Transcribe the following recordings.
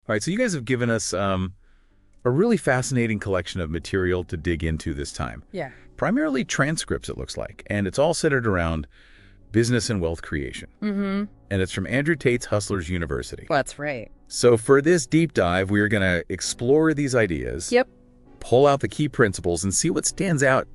All right, so you guys have given us a really fascinating collection of material to dig into this time. Yeah. Primarily transcripts, it looks like, and it's all centered around business and wealth creation. Mm-hmm. And it's from Andrew Tate Hustlers University. That's right. So for this deep dive, we are going to explore these ideas. Yep. Pull out the key principles and see what stands out,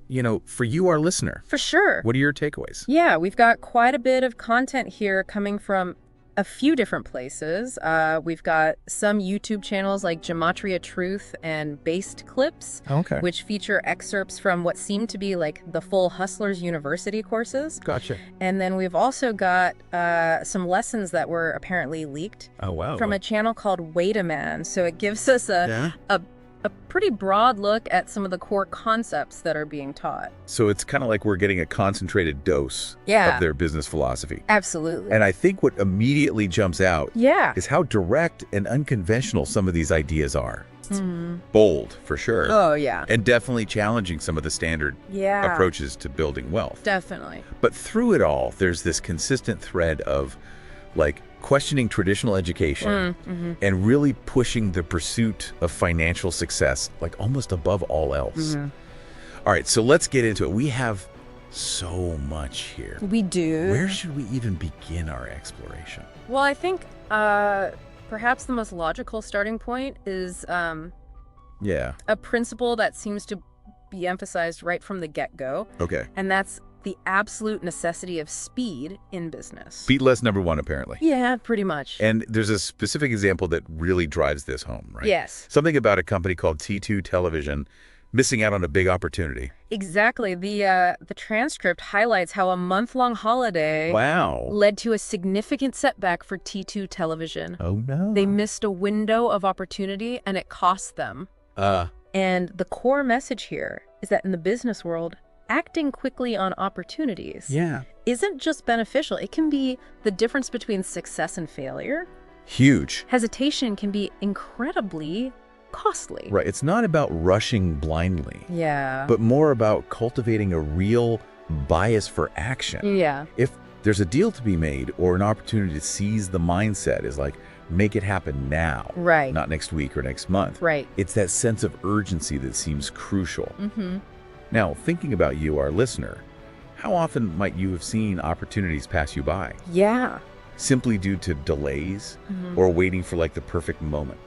for you, our listener. For sure. What are your takeaways? Yeah, we've got quite a bit of content here coming from a few different places. We've got some YouTube channels like Gematria Truth and Based Clips, Okay. which feature excerpts from what seem to be like the full Hustlers University courses. Gotcha. And then we've also got some lessons that were apparently leaked Oh, wow. from a channel called Wait a Man. So it gives us a pretty broad look at some of the core concepts that are being taught. So it's kind of like we're getting a concentrated dose Yeah. of their business philosophy. Absolutely. And I think what immediately jumps out Yeah. is how direct and unconventional some of these ideas are. It's Mhm. bold, for sure. Oh, yeah. And definitely challenging some of the standard Yeah. approaches to building wealth. Definitely. But through it all, there's this consistent thread of questioning traditional education Mm-hmm. and really pushing the pursuit of financial success, almost above all else. Mm-hmm. All right, so let's get into it. We have so much here. We do. Where should we even begin our exploration? Well, I think perhaps the most logical starting point is Yeah. a principle that seems to be emphasized right from the get-go, Okay. and that's the absolute necessity of speed in business. Speed less number one, apparently. Yeah, pretty much. And there's a specific example that really drives this home, right? Yes. Something about a company called T2 Television missing out on a big opportunity. Exactly. The transcript highlights how a month-long holiday Wow. led to a significant setback for T2 Television. Oh, no. They missed a window of opportunity, and it cost them. And the core message here is that in the business world, acting quickly on opportunities isn't just beneficial. It can be the difference between success and failure. Huge. Hesitation can be incredibly costly. Right. It's not about rushing blindly, Yeah. but more about cultivating a real bias for action. Yeah. If there's a deal to be made or an opportunity to seize the mindset is make it happen now, Right. not next week or next month. Right. It's that sense of urgency that seems crucial. Mm-hmm. Now, thinking about you, our listener, how often might you have seen opportunities pass you by Yeah. simply due to delays Mhm. or waiting for the perfect moment?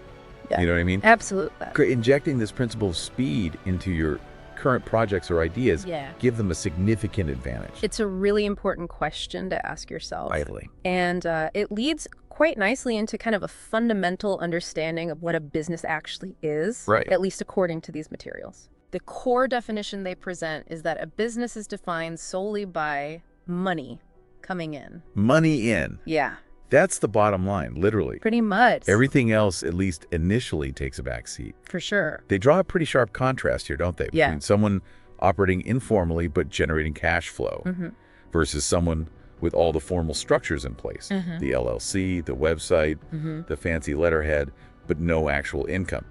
Yeah. You know what I mean? Absolutely. Injecting this principle of speed into your current projects or ideas Yeah. give them a significant advantage. It's a really important question to ask yourself. Vitally. And it leads quite nicely into kind of a fundamental understanding of what a business actually is, Right. at least according to these materials. The core definition they present is that a business is defined solely by money coming in. Money in. Yeah, That's the bottom line, literally. pretty much. Everything else, at least initially, takes a back seat. For sure. They draw a pretty sharp contrast here, don't they? Yeah. Between someone operating informally but generating cash flow Mm-hmm. versus someone with all the formal structures in place. Mhm. The LLC, the website, Mm-hmm. the fancy letterhead, but no actual income.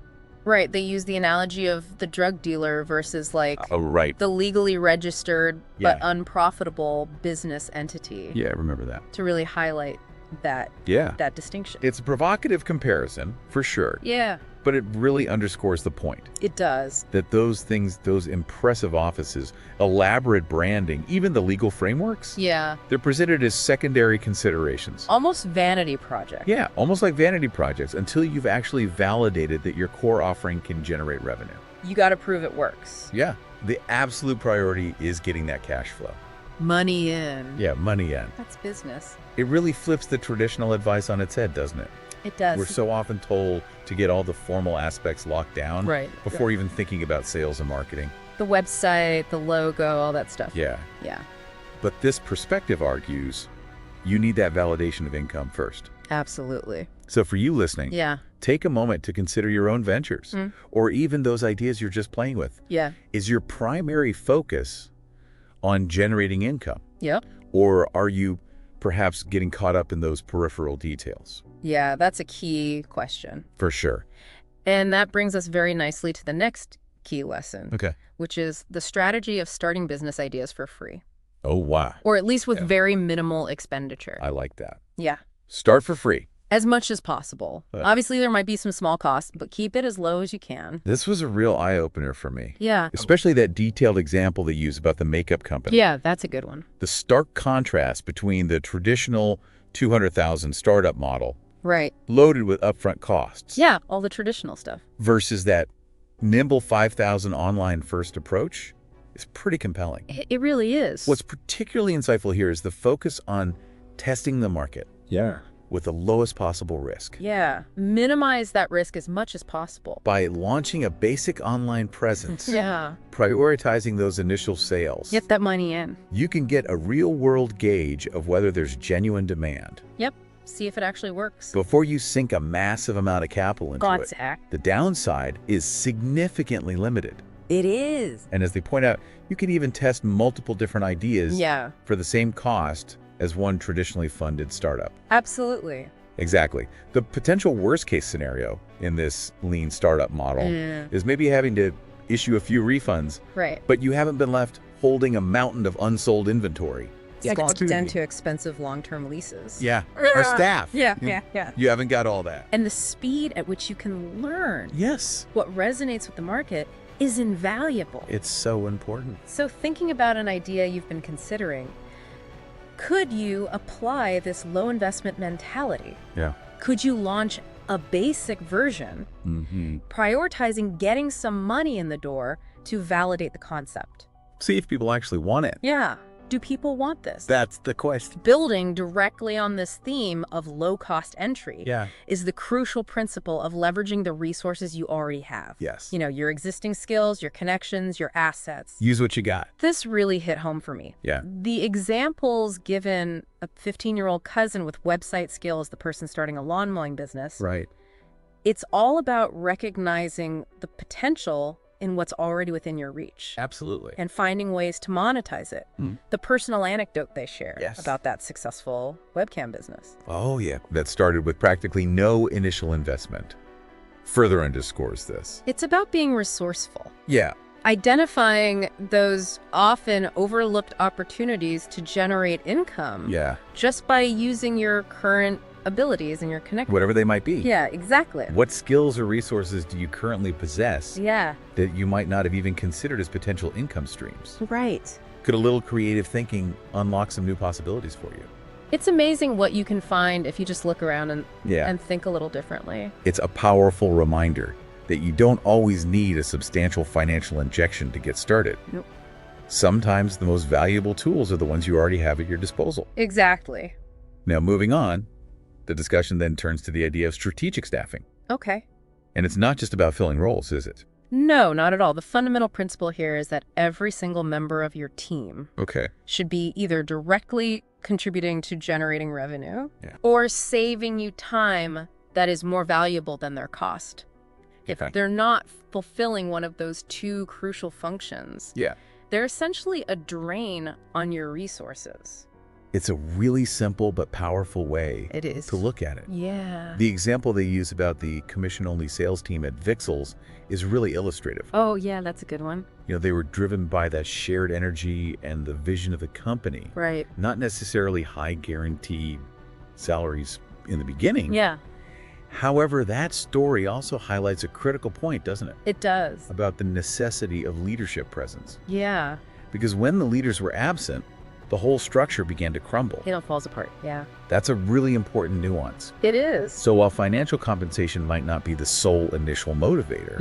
Right. They use the analogy of the drug dealer versus Oh, right. the legally registered Yeah. but unprofitable business entity Yeah, I remember that. to really highlight that Yeah. distinction. It's a provocative comparison, for sure, Yeah, but it really underscores the point it does. that those things, those impressive offices, elaborate branding, even the legal frameworks, Yeah. they're presented as secondary considerations. Almost vanity project. Yeah, almost like vanity projects until you've actually validated that your core offering can generate revenue. You got to prove it works. Yeah, the absolute priority is getting that cash flow. Money in. Yeah, money in. That's business. It really flips the traditional advice on its head, doesn't it? It does. We're so often told to get all the formal aspects locked down Right. before even thinking about sales and marketing. The website, the logo, all that stuff. Yeah. Yeah. But this perspective argues you need that validation of income first. Absolutely. So for you listening, Yeah. take a moment to consider your own ventures or even those ideas you're just playing with. Yeah. Is your primary focus on generating income? Yep. Or are you perhaps getting caught up in those peripheral details? Yeah, that's a key question. For sure. And that brings us very nicely to the next key lesson, Okay. which is the strategy of starting business ideas for free, Oh, wow. or at least with Yeah. very minimal expenditure. I like that. Yeah. Start for free. As much as possible. Obviously, there might be some small costs, but keep it as low as you can. This was a real eye-opener for me. Yeah. Especially that detailed example they use about the makeup company. Yeah, that's a good one. The stark contrast between the traditional 200,000 startup model, right, loaded with upfront costs. Yeah, all the traditional stuff. Versus that nimble 5,000 online-first approach is pretty compelling. It really is. What's particularly insightful here is the focus on testing the market. Yeah. With the lowest possible risk. Yeah, minimize that risk as much as possible. By launching a basic online presence. Yeah. Prioritizing those initial sales. Get that money in. You can get a real-world gauge of whether there's genuine demand. Yep. See if it actually works. Before you sink a massive amount of capital into it. The downside is significantly limited. It is. And as they point out, you can even test multiple different ideas for the same cost as one traditionally funded startup. Absolutely. Exactly. The potential worst-case scenario in this lean startup model is maybe having to issue a few refunds, but you haven't been left holding a mountain of unsold inventory. It's locked into expensive long-term leases. Yeah, our staff. Yeah. You haven't got all that. And the speed at which you can learn what resonates with the market is invaluable. It's so important. So thinking about an idea you've been considering, could you apply this low investment mentality? Yeah. Could you launch a basic version, prioritizing getting some money in the door to validate the concept? See if people actually want it. Yeah. Do people want this? That's the question. Building directly on this theme of low-cost entry is the crucial principle of leveraging the resources you already have. Yes. You know, your existing skills, your connections, your assets. Use what you got. This really hit home for me. Yeah. The examples given, a 15-year-old cousin with website skills, the person starting a lawn mowing business. Right. It's all about recognizing the potential in what's already within your reach. Absolutely. And finding ways to monetize it. The personal anecdote they share about that successful webcam business. Oh, yeah. That started with practically no initial investment. Further underscores this. It's about being resourceful. Yeah. Identifying those often overlooked opportunities to generate income. Yeah. Just by using your current abilities and your connections. Whatever they might be. Yeah, exactly. What skills or resources do you currently possess that you might not have even considered as potential income streams? Right. Could a little creative thinking unlock some new possibilities for you? It's amazing what you can find if you just look around and think a little differently. It's a powerful reminder that you don't always need a substantial financial injection to get started. Nope. Sometimes the most valuable tools are the ones you already have at your disposal. Exactly. Now, moving on, the discussion then turns to the idea of strategic staffing. Okay. And it's not just about filling roles, is it? No, not at all. The fundamental principle here is that every single member of your team should be either directly contributing to generating revenue or saving you time that is more valuable than their cost. If they're not fulfilling one of those two crucial functions, they're essentially a drain on your resources. It's a really simple but powerful way to look at it. Yeah. The example they use about the commission-only sales team at Vixels is really illustrative. Oh, yeah, that's a good one. You know, they were driven by that shared energy and the vision of the company. Right. Not necessarily high guaranteed salaries in the beginning. Yeah. However, that story also highlights a critical point, doesn't it? It does. About the necessity of leadership presence. Yeah. Because when the leaders were absent, the whole structure began to crumble. It all falls apart, yeah. That's a really important nuance. It is. So while financial compensation might not be the sole initial motivator,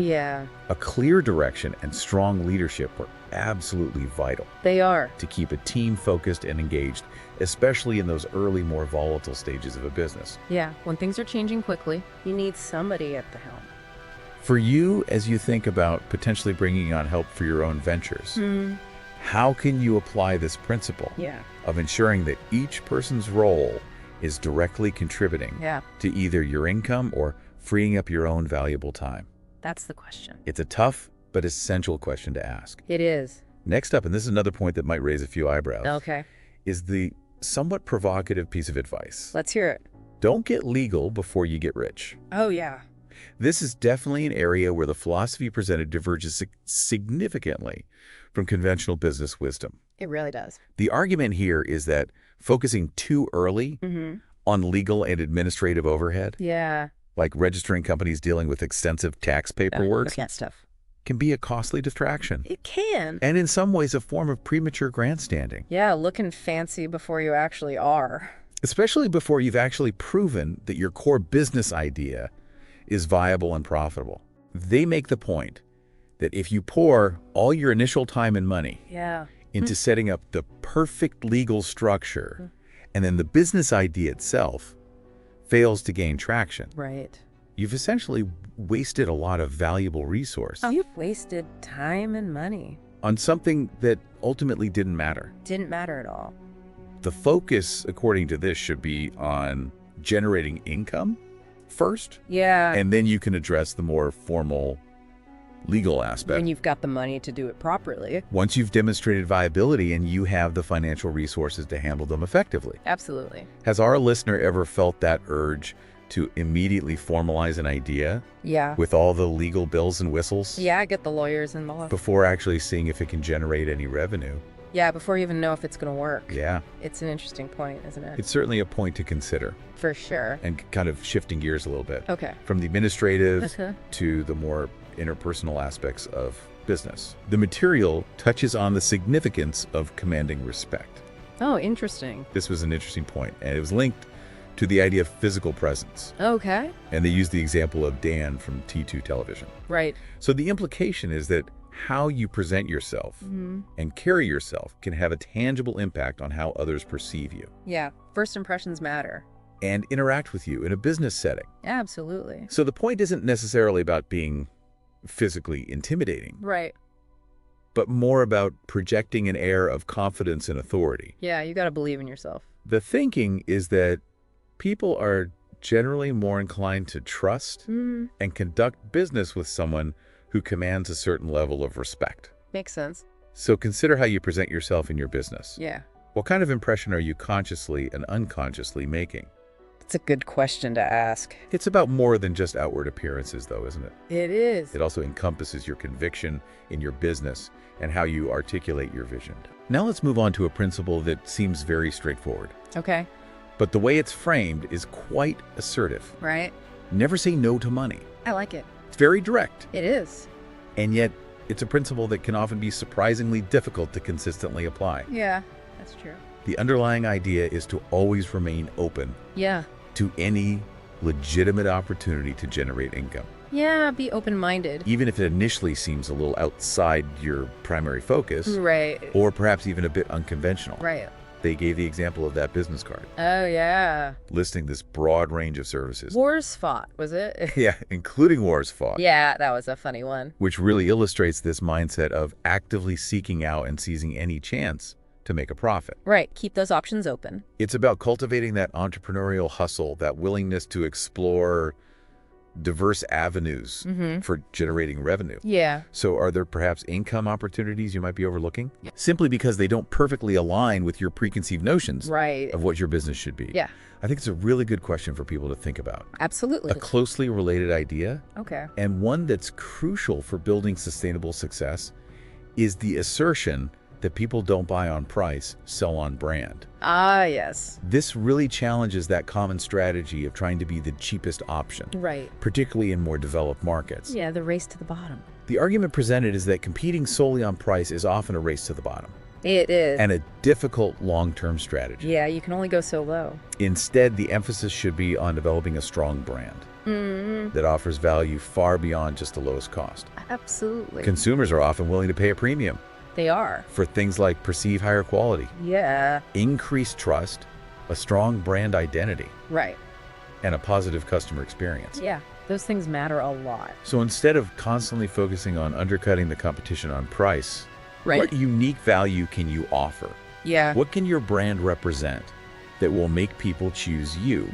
a clear direction and strong leadership are absolutely vital. They are. To keep a team focused and engaged, especially in those early, more volatile stages of a business. Yeah, when things are changing quickly, you need somebody at the helm. For you, as you think about potentially bringing on help for your own ventures, how can you apply this principle of ensuring that each person's role is directly contributing to either your income or freeing up your own valuable time? That's the question. It's a tough but essential question to ask. It is. Next up, and this is another point that might raise a few eyebrows, is the somewhat provocative piece of advice. Let's hear it. Don't get legal before you get rich. Oh, yeah. This is definitely an area where the philosophy presented diverges significantly from conventional business wisdom. It really does. The argument here is that focusing too early on legal and administrative overhead. Yeah. Like registering companies dealing with extensive tax paperwork. That stuff. Can be a costly distraction. It can. And in some ways a form of premature grandstanding. Yeah, looking fancy before you actually are. Especially before you've actually proven that your core business idea is viable and profitable. They make the point that if you pour all your initial time and money into setting up the perfect legal structure, and then the business idea itself fails to gain traction, right, you've essentially wasted a lot of valuable resource. Oh, you've wasted time and money on something that ultimately didn't matter. Didn't matter at all. The focus, according to this, should be on generating income first. Yeah. And then you can address the more formal legal aspect. When you've got the money to do it properly. Once you've demonstrated viability and you have the financial resources to handle them effectively. Absolutely. Has our listener ever felt that urge to immediately formalize an idea? Yeah. With all the legal bells and whistles? Yeah, get the lawyers involved. Before actually seeing if it can generate any revenue. Yeah, before you even know if it's going to work. Yeah. It's an interesting point, isn't it? It's certainly a point to consider. For sure. And kind of shifting gears a little bit. Okay. From the administrative to the more interpersonal aspects of business. The material touches on the significance of commanding respect. Oh, interesting. This was an interesting point, and it was linked to the idea of physical presence. Okay. And they used the example of Dan from T2 Television. Right. So the implication is that how you present yourself and carry yourself can have a tangible impact on how others perceive you. Yeah. First impressions matter. And interact with you in a business setting. Absolutely. So the point isn't necessarily about being physically intimidating. Right. But more about projecting an air of confidence and authority. Yeah, you got to believe in yourself. The thinking is that people are generally more inclined to trust and conduct business with someone who commands a certain level of respect. Makes sense. So consider how you present yourself in your business. Yeah. What kind of impression are you consciously and unconsciously making? That's a good question to ask. It's about more than just outward appearances, though, isn't it? It is. It also encompasses your conviction in your business and how you articulate your vision. Now let's move on to a principle that seems very straightforward. Okay. But the way it's framed is quite assertive. Right. Never say no to money. I like it. It's very direct. It is. And yet, it's a principle that can often be surprisingly difficult to consistently apply. Yeah, that's true. The underlying idea is to always remain open to any legitimate opportunity to generate income. Yeah, be open-minded. Even if it initially seems a little outside your primary focus. Right. Or perhaps even a bit unconventional. Right. They gave the example of that business card. Oh, yeah. Listing this broad range of services. Wars fought, was it? Yeah, including wars fought. Yeah, that was a funny one. Which really illustrates this mindset of actively seeking out and seizing any chance to make a profit. Right. Keep those options open. It's about cultivating that entrepreneurial hustle, that willingness to explore diverse avenues for generating revenue. Yeah. So are there perhaps income opportunities you might be overlooking? Simply because they don't perfectly align with your preconceived notions of what your business should be. Yeah. I think it's a really good question for people to think about. Absolutely. A closely related idea, and one that's crucial for building sustainable success, is the assertion that people don't buy on price, sell on brand. Ah, yes. This really challenges that common strategy of trying to be the cheapest option. Right. Particularly in more developed markets. Yeah, the race to the bottom. The argument presented is that competing solely on price is often a race to the bottom. It is. And a difficult long-term strategy. Yeah, you can only go so low. Instead, the emphasis should be on developing a strong brand that offers value far beyond just the lowest cost. Absolutely. Consumers are often willing to pay a premium. They are. For things like perceived higher quality. Yeah. Increased trust, a strong brand identity. Right. And a positive customer experience. Yeah, those things matter a lot. So instead of constantly focusing on undercutting the competition on price, what unique value can you offer? Yeah. What can your brand represent that will make people choose you,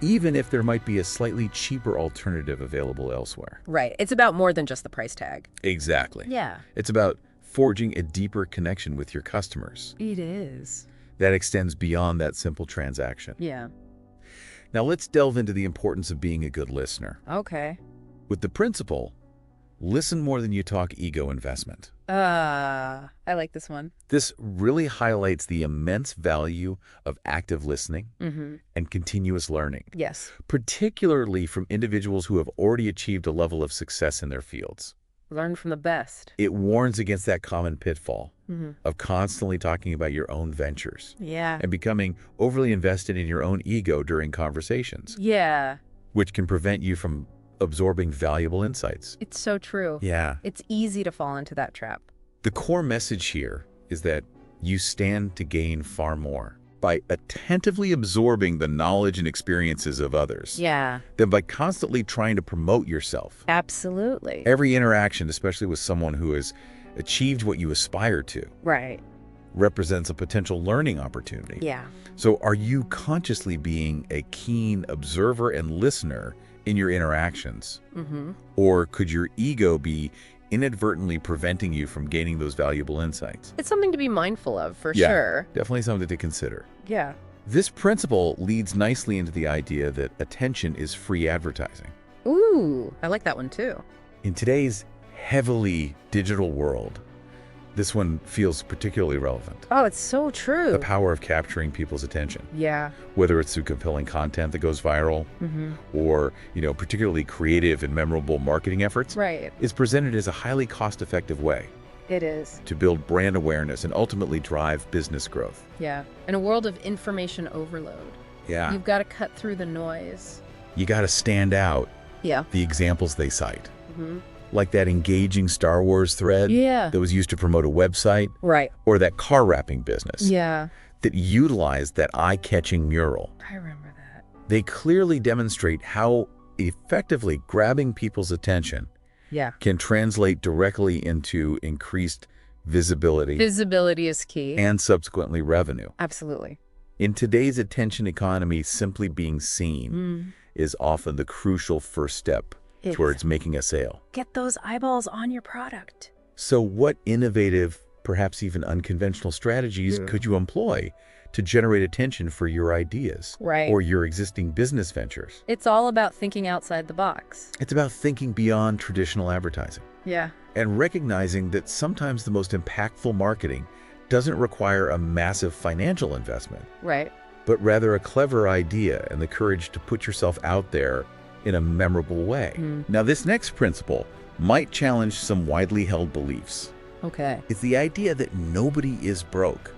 even if there might be a slightly cheaper alternative available elsewhere? Right. It's about more than just the price tag. Exactly. Yeah. It's about forging a deeper connection with your customers. It is. That extends beyond that simple transaction. Yeah. Now let's delve into the importance of being a good listener. Okay. With the principle, listen more than you talk ego investment. I like this one. This really highlights the immense value of active listening and continuous learning. Yes. Particularly from individuals who have already achieved a level of success in their fields. Learn from the best. It warns against that common pitfall of constantly talking about your own ventures. Yeah. And becoming overly invested in your own ego during conversations. Yeah. Which can prevent you from absorbing valuable insights. It's so true. Yeah. It's easy to fall into that trap. The core message here is that you stand to gain far more by attentively absorbing the knowledge and experiences of others. Yeah. Than by constantly trying to promote yourself. Absolutely. Every interaction, especially with someone who has achieved what you aspire to, right, represents a potential learning opportunity. Yeah. So are you consciously being a keen observer and listener in your interactions? Or could your ego be inadvertently preventing you from gaining those valuable insights? It's something to be mindful of, for sure. Definitely something to consider. Yeah. This principle leads nicely into the idea that attention is free advertising. Ooh, I like that one too. In today's heavily digital world, this one feels particularly relevant. Oh, it's so true. The power of capturing people's attention. Yeah. Whether it's through compelling content that goes viral or, particularly creative and memorable marketing efforts, right, is presented as a highly cost-effective way. It is. To build brand awareness and ultimately drive business growth. Yeah. In a world of information overload. Yeah. You've got to cut through the noise. You got to stand out. Yeah. The examples they cite. Like that engaging Star Wars thread that was used to promote a website. Right. Or that car wrapping business. Yeah. That utilized that eye-catching mural. I remember that. They clearly demonstrate how effectively grabbing people's attention can translate directly into increased visibility. Visibility is key. And subsequently revenue. Absolutely. In today's attention economy, simply being seen is often the crucial first step towards making a sale. Get those eyeballs on your product. So what innovative, perhaps even unconventional strategies could you employ to generate attention for your ideas or your existing business ventures? It's all about thinking outside the box. It's about thinking beyond traditional advertising. Yeah. And recognizing that sometimes the most impactful marketing doesn't require a massive financial investment. Right. But rather a clever idea and the courage to put yourself out there in a memorable way. Now, this next principle might challenge some widely held beliefs. Okay. It's the idea that nobody is broke.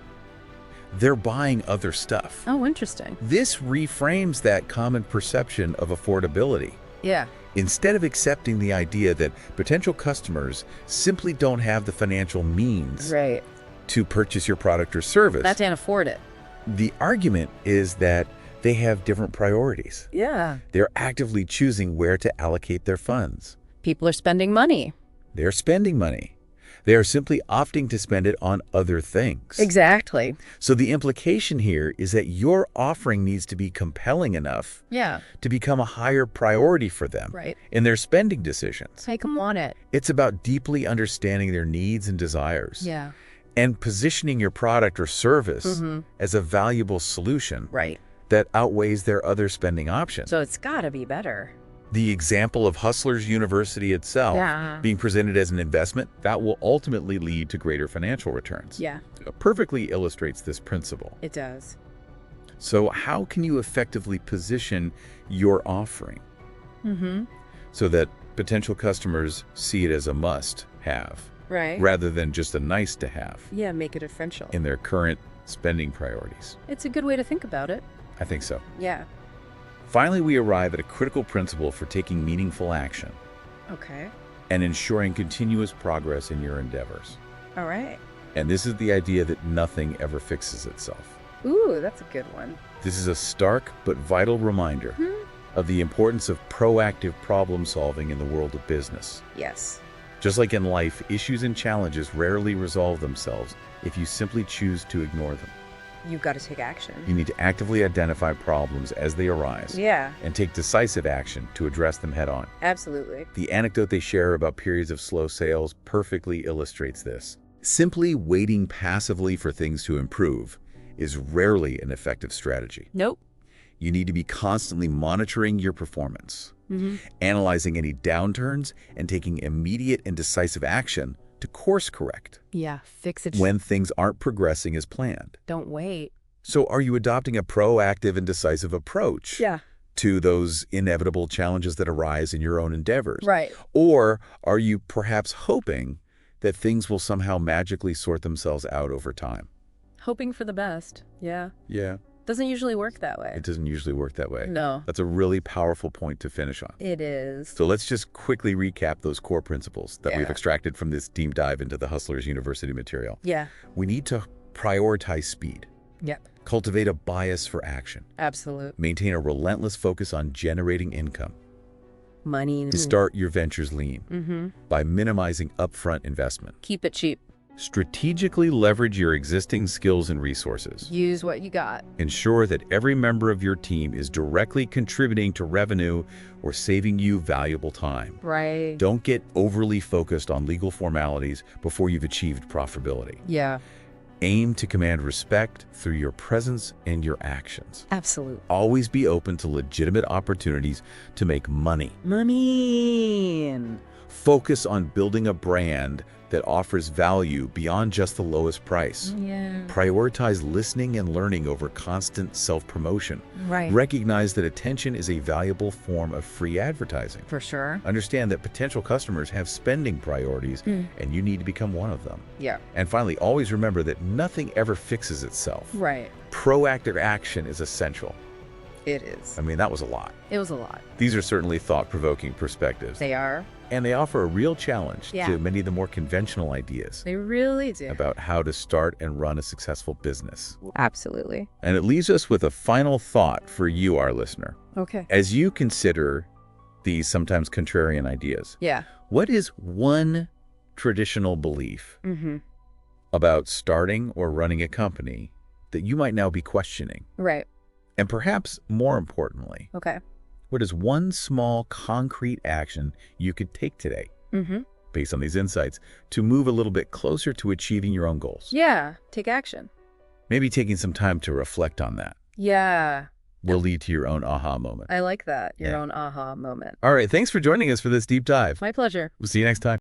They're buying other stuff. Oh, interesting. This reframes that common perception of affordability. Yeah. Instead of accepting the idea that potential customers simply don't have the financial means to purchase your product or service. That can't afford it. The argument is that they have different priorities. Yeah. They're actively choosing where to allocate their funds. People are spending money. They're spending money. They are simply opting to spend it on other things. Exactly. So the implication here is that your offering needs to be compelling enough to become a higher priority for them in their spending decisions. Make them want it. It's about deeply understanding their needs and desires. Yeah. And positioning your product or service as a valuable solution that outweighs their other spending options. So it's got to be better. The example of Hustlers University itself being presented as an investment that will ultimately lead to greater financial returns. Yeah. Perfectly illustrates this principle. It does. So how can you effectively position your offering so that potential customers see it as a must-have rather than just a nice-to-have? Yeah, make it essential. In their current spending priorities. It's a good way to think about it. I think so. Yeah. Finally, we arrive at a critical principle for taking meaningful action. Okay. And ensuring continuous progress in your endeavors. All right. And this is the idea that nothing ever fixes itself. Ooh, that's a good one. This is a stark but vital reminder of the importance of proactive problem solving in the world of business. Yes. Just like in life, issues and challenges rarely resolve themselves if you simply choose to ignore them. You've got to take action. You need to actively identify problems as they arise. Yeah. And take decisive action to address them head on. Absolutely. The anecdote they share about periods of slow sales perfectly illustrates this. Simply waiting passively for things to improve is rarely an effective strategy. Nope. You need to be constantly monitoring your performance, analyzing any downturns, and taking immediate and decisive action to course correct. Yeah, fix it. When things aren't progressing as planned. Don't wait. So are you adopting a proactive and decisive approach to those inevitable challenges that arise in your own endeavors? Right. Or are you perhaps hoping that things will somehow magically sort themselves out over time? Hoping for the best. Yeah. Yeah. Doesn't usually work that way. It doesn't usually work that way. No. That's a really powerful point to finish on. It is. So let's just quickly recap those core principles that we've extracted from this deep dive into the Hustlers University material. Yeah. We need to prioritize speed. Yep. Cultivate a bias for action. Absolute. Maintain a relentless focus on generating income. Money. To start your ventures lean by minimizing upfront investment. Keep it cheap. Strategically leverage your existing skills and resources. Use what you got. Ensure that every member of your team is directly contributing to revenue or saving you valuable time. Right. Don't get overly focused on legal formalities before you've achieved profitability. Yeah. Aim to command respect through your presence and your actions. Absolute. Always be open to legitimate opportunities to make money. Money. Focus on building a brand that offers value beyond just the lowest price. Yeah. Prioritize listening and learning over constant self-promotion. Right. Recognize that attention is a valuable form of free advertising. For sure. Understand that potential customers have spending priorities, and you need to become one of them. Yeah. And finally, always remember that nothing ever fixes itself. Right. Proactive action is essential. It is. I mean, that was a lot. It was a lot. These are certainly thought-provoking perspectives. They are. And they offer a real challenge to many of the more conventional ideas. They really do. About how to start and run a successful business. Absolutely. And it leaves us with a final thought for you, our listener. Okay. As you consider these sometimes contrarian ideas, what is one traditional belief about starting or running a company that you might now be questioning? Right. And perhaps more importantly, what is one small concrete action you could take today, based on these insights, to move a little bit closer to achieving your own goals? Yeah, take action. Maybe taking some time to reflect on that will lead to your own aha moment. I like that, your own aha moment. All right, thanks for joining us for this deep dive. My pleasure. We'll see you next time.